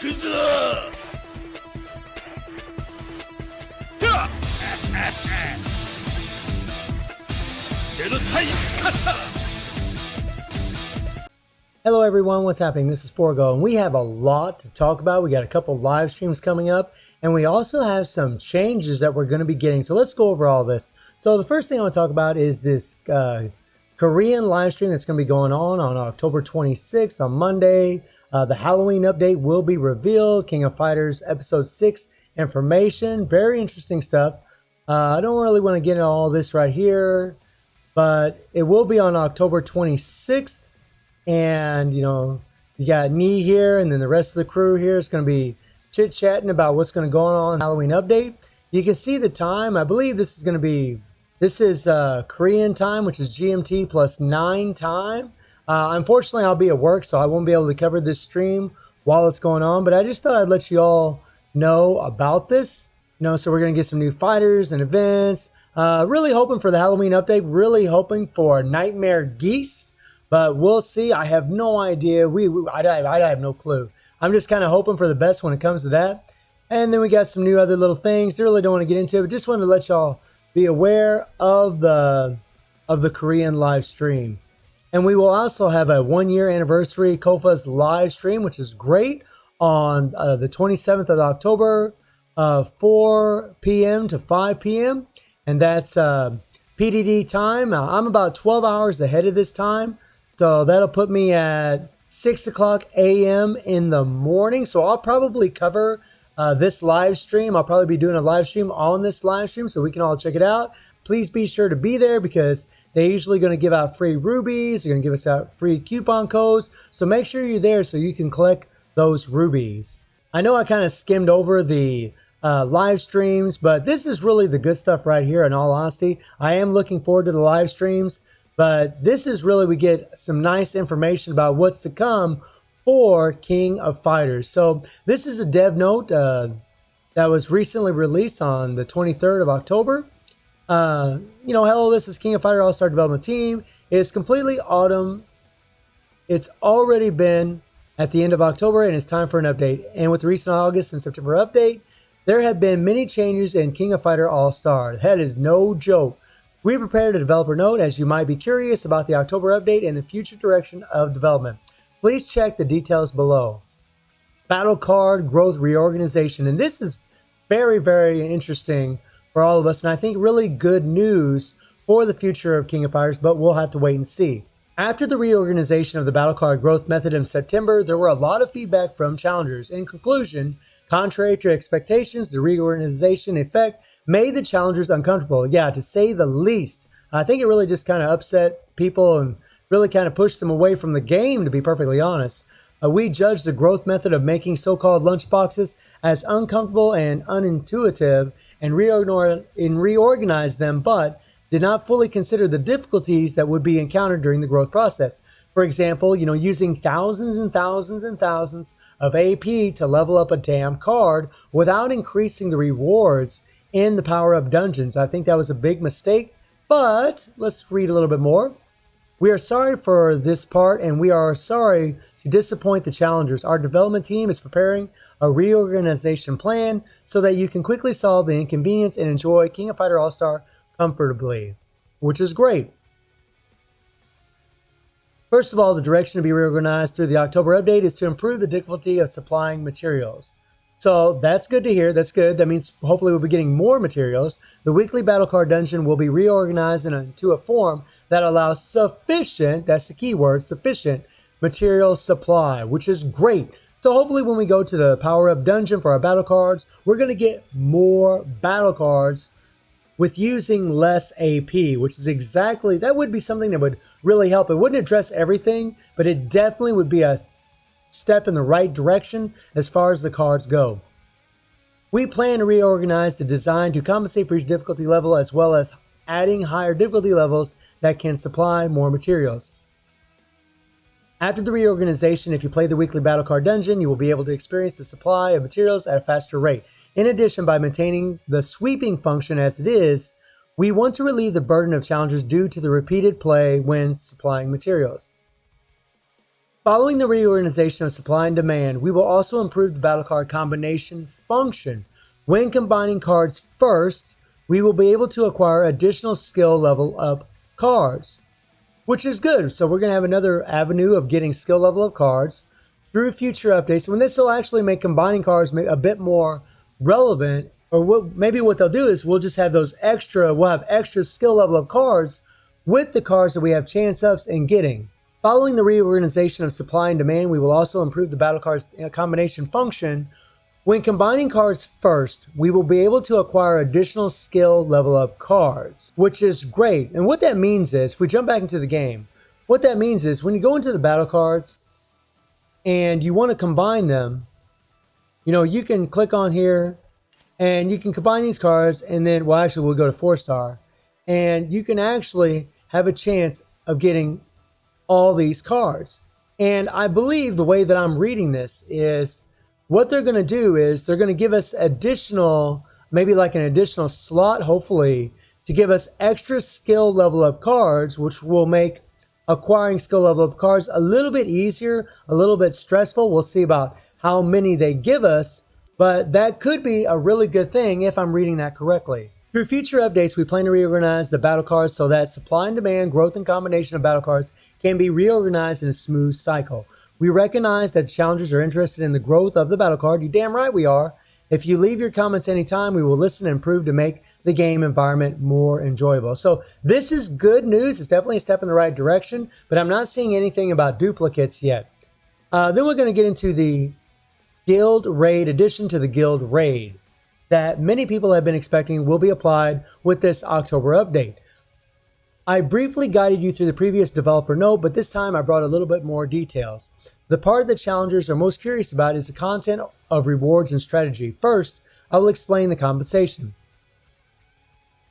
くぞ。Hello everyone, what's happening? This is Forgo, and we have a lot to talk about. We got a couple live streams coming up, and we also have some changes that we're going to be getting. So let's go over all this. So the first thing I want to talk about is this Korean live stream that's going to be going on October 26th on Monday. The Halloween update will be revealed. King of Fighters episode 6 information. Very interesting stuff. I don't really want to get into all this right here, but it will be on October 26th. And, you know, you got me here, and then the rest of the crew here is going to be chit-chatting about what's going to go on Halloween update. You can see the time. I believe this is going to be, this is Korean time, which is GMT plus 9 time. Unfortunately, I'll be at work, so I won't be able to cover this stream while it's going on. But I just thought I'd let you all know about this. You know, so we're going to get some new fighters and events. Really hoping for the Halloween update. Really hoping for Nightmare Geese. But we'll see. I have no idea. I have no clue. I'm just kind of hoping for the best when it comes to that. And then we got some new other little things. I really don't want to get into it, but just wanted to let y'all be aware of the Korean live stream. And we will also have a 1-year anniversary KOFAS live stream, which is great, on the 27th of October, 4 p.m. to 5 p.m. And that's PDD time. I'm about 12 hours ahead of this time. So that'll put me at 6 o'clock a.m. in the morning. So I'll probably cover this live stream. I'll probably be doing a live stream on this live stream so we can all check it out. Please be sure to be there because they're usually going to give out free rubies. They're going to give us out free coupon codes. So make sure you're there so you can collect those rubies. I know I kind of skimmed over the live streams, but this is really the good stuff right here, in all honesty. I am looking forward to the live streams. But this is really, we get some nice information about what's to come for King of Fighters. So this is a dev note that was recently released on the 23rd of October. You know, hello, this is King of Fighter All-Star Development Team. It's completely autumn. It's already been at the end of October, and it's time for an update. And with the recent August and September update, there have been many changes in King of Fighter All-Star. That is no joke. We prepared a developer note as you might be curious about the October update and the future direction of development. Please check the details below. Battle card growth reorganization. And this is very, very interesting for all of us. And I think really good news for the future of King of Fighters, but we'll have to wait and see. After the reorganization of the battle card growth method in September, there were a lot of feedback from challengers. In conclusion, contrary to expectations, the reorganization effect made the challengers uncomfortable. Yeah, to say the least. I think it really just kind of upset people and really kind of pushed them away from the game, to be perfectly honest. We judged the growth method of making so-called lunchboxes as uncomfortable and unintuitive and reorganized them, but did not fully consider the difficulties that would be encountered during the growth process. For example, you know, using thousands and thousands and thousands of AP to level up a damn card without increasing the rewards in the power-up dungeons. I think that was a big mistake, but let's read a little bit more. We are sorry for this part, and we are sorry to disappoint the challengers. Our development team is preparing a reorganization plan so that you can quickly solve the inconvenience and enjoy King of Fighter All-Star comfortably, which is great. First of all, the direction to be reorganized through the October update is to improve the difficulty of supplying materials. So that's good to hear. That's good. That means hopefully we'll be getting more materials. The weekly battle card dungeon will be reorganized into a form that allows sufficient, that's the key word, sufficient material supply, which is great. So hopefully when we go to the power-up dungeon for our battle cards, we're going to get more battle cards with using less AP, which is exactly, that would be something that would really help. It wouldn't address everything, but it definitely would be a step in the right direction as far as the cards go. We plan to reorganize the design to compensate for each difficulty level, as well as adding higher difficulty levels that can supply more materials. After the reorganization, if you play the weekly battle card dungeon, you will be able to experience the supply of materials at a faster rate. In addition, by maintaining the sweeping function as it is, we want to relieve the burden of challengers due to the repeated play when supplying materials. Following the reorganization of supply and demand, we will also improve the battle card combination function. When combining cards first, we will be able to acquire additional skill level up cards, which is good. So we're going to have another avenue of getting skill level up cards through future updates. When this will actually make combining cards a bit more relevant, or maybe what they'll do is we'll just have we'll have extra skill level up cards with the cards that we have chance ups in getting. Following the reorganization of supply and demand, we will also improve the battle cards combination function. When combining cards first, we will be able to acquire additional skill level up cards, which is great. And what that means is, if we jump back into the game, what that means is when you go into the battle cards and you want to combine them, you can click on here and you can combine these cards, and then, well, actually we'll go to 4-star, and you can actually have a chance of getting all these cards. And I believe the way that I'm reading this is what they're going to do is they're going to give us additional, maybe like an additional slot, hopefully, to give us extra skill level up cards, which will make acquiring skill level up cards a little bit easier, a little bit stressful. We'll see about how many they give us, but that could be a really good thing if I'm reading that correctly. Through future updates, we plan to reorganize the battle cards so that supply and demand, growth and combination of battle cards can be reorganized in a smooth cycle. We recognize that challengers are interested in the growth of the battle card. You damn right we are. If you leave your comments anytime, we will listen and improve to make the game environment more enjoyable. So this is good news. It's definitely a step in the right direction, but I'm not seeing anything about duplicates yet. Then we're going to get into the Guild Raid addition to the Guild Raid that many people have been expecting will be applied with this October update. I briefly guided you through the previous developer note, but this time I brought a little bit more details. The part that challengers are most curious about is the content of rewards and strategy. First, I will explain the compensation.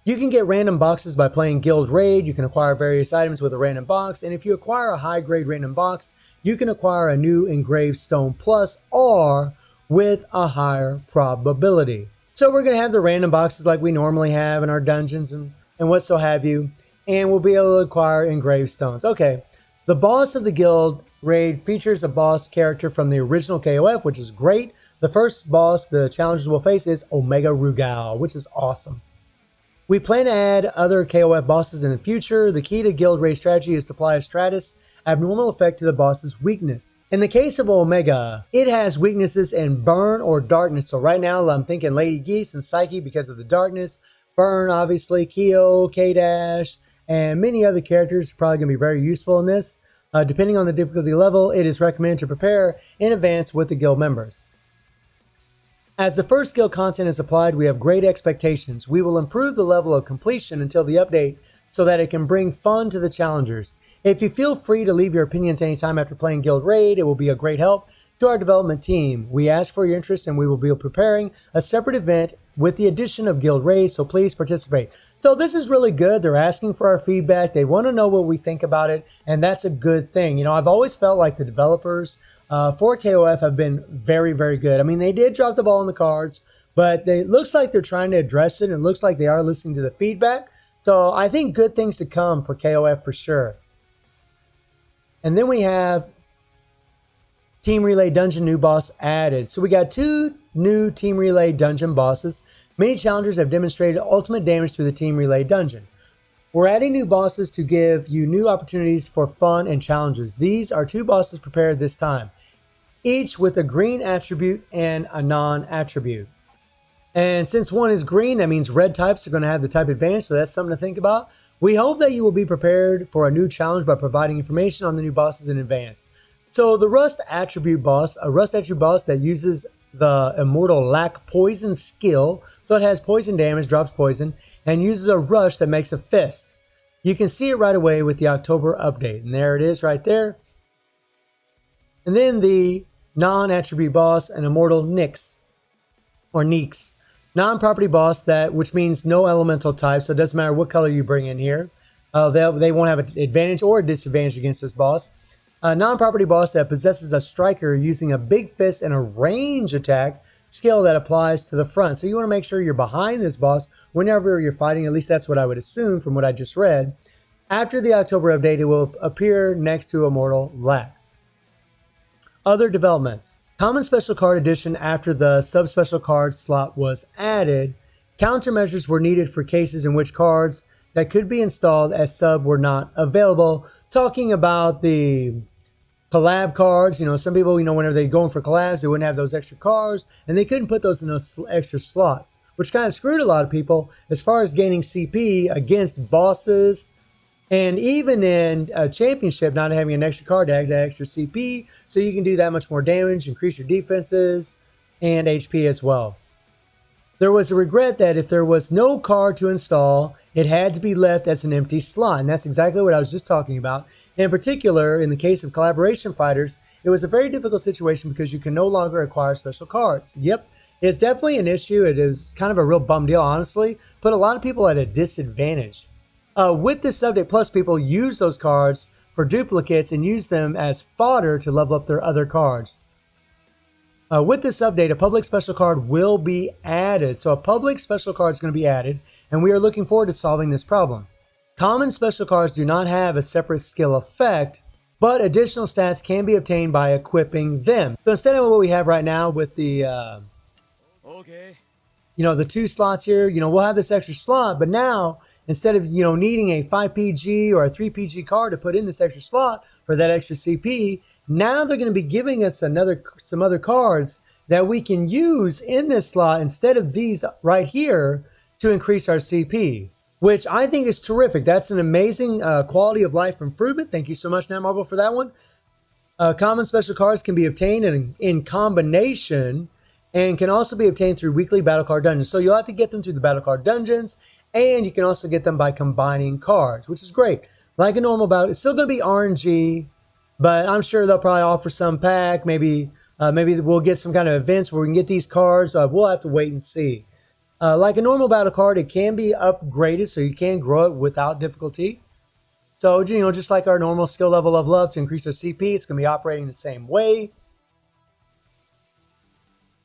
You can get random boxes by playing Guild Raid. You can acquire various items with a random box, and if you acquire a high-grade random box, you can acquire a new engraved stone plus or with a higher probability. So we're going to have the random boxes like we normally have in our dungeons and what so have you, and we'll be able to acquire engraved stones. Okay, the boss of the Guild Raid features a boss character from the original KOF, which is great. The first boss the challengers will face is Omega Rugal, which is awesome. We plan to add other KOF bosses in the future. The key to Guild Raid strategy is to apply a Stratus abnormal effect to the boss's weakness. In the case of Omega, it has weaknesses in Burn or Darkness. So right now I'm thinking Lady Geese and Psyche because of the darkness. Burn, obviously, Kyo, K-Dash, and many other characters are probably going to be very useful in this. Depending on the difficulty level, it is recommended to prepare in advance with the guild members. As the first skill content is applied, we have great expectations. We will improve the level of completion until the update so that it can bring fun to the challengers. If you feel free to leave your opinions anytime after playing Guild Raid, it will be a great help to our development team. We ask for your interest and we will be preparing a separate event with the addition of Guild Raid, so please participate. So this is really good. They're asking for our feedback. They want to know what we think about it, and that's a good thing. I've always felt like the developers for KOF have been very, very good. I mean, they did drop the ball on the cards, but it looks like they're trying to address it, and it looks like they are listening to the feedback. So I think good things to come for KOF for sure. And then we have Team Relay Dungeon new boss added. So we got 2 new Team Relay Dungeon bosses. Many challengers have demonstrated ultimate damage through the Team Relay Dungeon. We're adding new bosses to give you new opportunities for fun and challenges. These are 2 bosses prepared this time, each with a green attribute and a non-attribute. And since one is green, that means red types are going to have the type advantage, so that's something to think about. We hope that you will be prepared for a new challenge by providing information on the new bosses in advance. So the Rust attribute boss, a Rust attribute boss that uses the Immortal Lack Poison skill. So it has poison damage, drops poison, and uses a rush that makes a fist. You can see it right away with the October update. And there it is right there. And then the non-attribute boss, an Immortal Nyx, or Neeks. Non-property boss, which means no elemental type, so it doesn't matter what color you bring in here. They won't have an advantage or a disadvantage against this boss. A non-property boss that possesses a striker using a big fist and a range attack skill that applies to the front. So you want to make sure you're behind this boss whenever you're fighting. At least that's what I would assume from what I just read. After the October update, it will appear next to Immortal Lack. Other developments. Common Special Card Edition after the Sub-Special Card slot was added. Countermeasures were needed for cases in which cards that could be installed as sub were not available. Talking about the collab cards, some people, whenever they're going for collabs, they wouldn't have those extra cards, and they couldn't put those in those extra slots, which kind of screwed a lot of people as far as gaining CP against bosses. And even in a championship, not having an extra card to add that extra CP, so you can do that much more damage, increase your defenses, and HP as well. There was a regret that if there was no card to install, it had to be left as an empty slot, and that's exactly what I was just talking about. In particular, in the case of collaboration fighters, it was a very difficult situation because you can no longer acquire special cards. Yep, it's definitely an issue. It is kind of a real bum deal, honestly, put a lot of people at a disadvantage. With this update, plus people use those cards for duplicates and use them as fodder to level up their other cards. With this update, a public special card will be added. So a public special card is going to be added, and we are looking forward to solving this problem. Common special cards do not have a separate skill effect, but additional stats can be obtained by equipping them. So instead of what we have right now with the, the 2 slots here, we'll have this extra slot, but now instead of, needing a 5PG or a 3PG card to put in this extra slot for that extra CP, now they're going to be giving us some other cards that we can use in this slot instead of these right here to increase our CP, which I think is terrific. That's an amazing quality of life improvement. Thank you so much, Netmarble, for that one. Common special cards can be obtained in combination and can also be obtained through weekly battle card dungeons. So you'll have to get them through the battle card dungeons, and you can also get them by combining cards, which is great. Like a normal battle, it's still going to be RNG, but I'm sure they'll probably offer some pack. Maybe we'll get some kind of events where we can get these cards. We'll have to wait and see. Like a normal battle card, it can be upgraded, so you can grow it without difficulty. So, just like our normal skill level up to increase our CP, it's going to be operating the same way.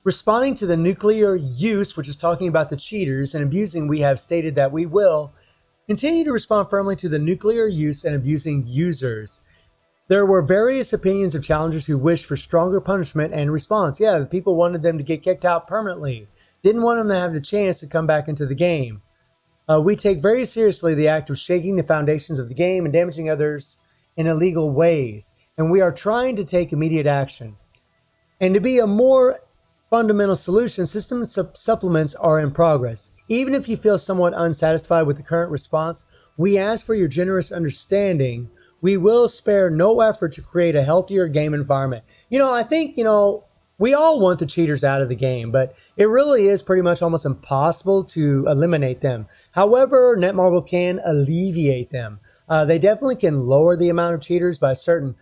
Responding to the nuclear use, which is talking about the cheaters and abusing, we have stated that we will continue to respond firmly to the nuclear use and abusing users. There were various opinions of challengers who wished for stronger punishment and response. Yeah, the people wanted them to get kicked out permanently. Didn't want them to have the chance to come back into the game. We take very seriously the act of shaking the foundations of the game and damaging others in illegal ways. And we are trying to take immediate action. And to be a more fundamental solution, system supplements are in progress. Even if you feel somewhat unsatisfied with the current response, we ask for your generous understanding. We will spare no effort to create a healthier game environment. I think, we all want the cheaters out of the game, but it really is pretty much almost impossible to eliminate them. However, Netmarble can alleviate them. They definitely can lower the amount of cheaters by certain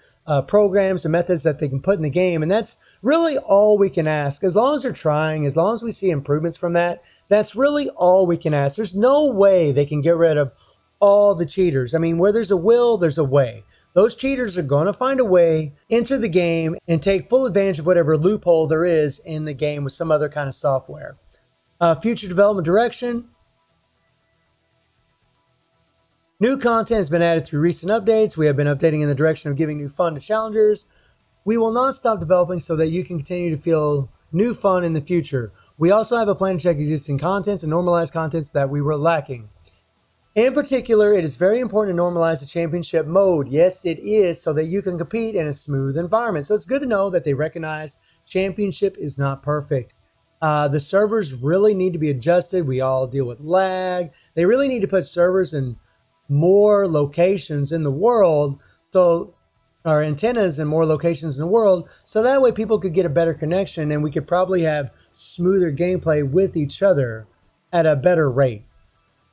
programs and methods that they can put in the game, and that's really all we can ask. As long as they're trying, as long as we see improvements from that, that's really all we can ask. There's no way they can get rid of all the cheaters. I mean, where there's a will, there's a way. Those cheaters are going to find a way, enter the game, and take full advantage of whatever loophole there is in the game with some other kind of software. Future development direction. New content has been added through recent updates. We have been updating in the direction of giving new fun to challengers. We will not stop developing so that you can continue to feel new fun in the future. We also have a plan to check existing contents and normalize contents that we were lacking. In particular, it is very important to normalize the championship mode. Yes, it is, so that you can compete in a smooth environment. So it's good to know that they recognize championship is not perfect. The servers really need to be adjusted. We all deal with lag. They really need to put servers in more locations in the world, so our antennas in more locations in the world, so that way people could get a better connection and we could probably have smoother gameplay with each other at a better rate.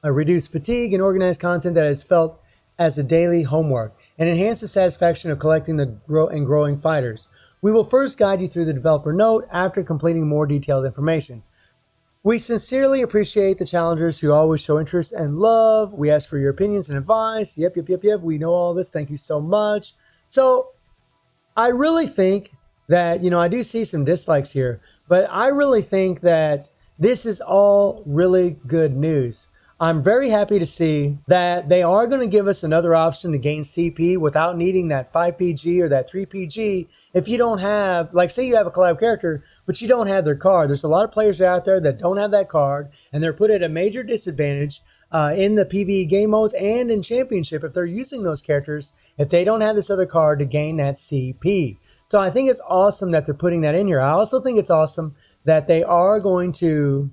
Reduce fatigue and organize content that is felt as a daily homework, and enhance the satisfaction of collecting and growing fighters. We will first guide you through the developer note after completing more detailed information. We sincerely appreciate the challengers who always show interest and love. We ask for your opinions and advice. Yep. We know all this. Thank you so much. So I really think that, I do see some dislikes here, but I really think that this is all really good news. I'm very happy to see that they are going to give us another option to gain CP without needing that 5PG or that 3PG. If you don't have, like say you have a collab character, but you don't have their card. There's a lot of players out there that don't have that card, and they're put at a major disadvantage in the PvE game modes and in Championship if they're using those characters, if they don't have this other card to gain that CP. So I think it's awesome that they're putting that in here. I also think it's awesome that they are going to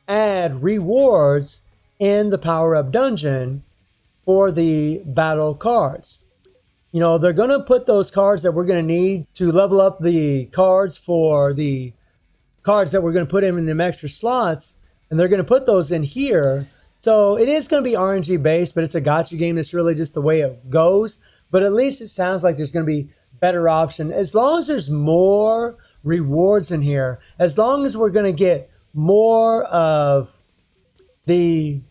add rewards in the power-up dungeon for the battle cards. You know, they're going to put those cards that we're going to need to level up the cards for the cards that we're going to put in them extra slots, and they're going to put those in here. So it is going to be RNG based, but it's a gacha game. That's really just the way it goes. But at least it sounds like there's going to be better option. As long as there's more rewards in here, as long as we're going to get more of the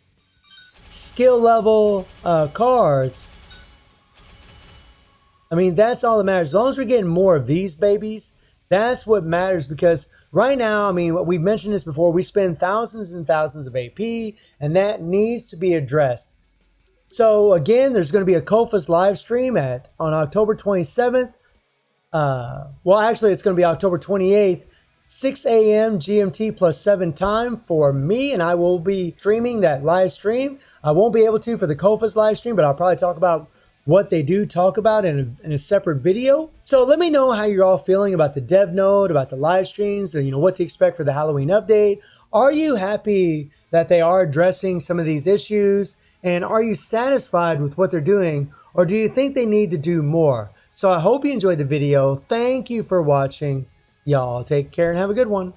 skill level cards, I mean, that's all that matters. As long as we're getting more of these babies, that's what matters. Because right now, I mean, we've mentioned this before, we spend thousands and thousands of AP, and that needs to be addressed. So again, there's going to be a KOFAS live stream on October 27th. Well, actually, it's going to be October 28th, 6 a.m. GMT plus 7 time for me, and I will be streaming that live stream. I won't be able to for the KOFAS live stream, but I'll probably talk about what they do talk about in a separate video. So let me know how you're all feeling about the dev node, about the live streams, and what to expect for the Halloween update. Are you happy that they are addressing some of these issues? And are you satisfied with what they're doing? Or do you think they need to do more? So I hope you enjoyed the video. Thank you for watching. Y'all take care and have a good one.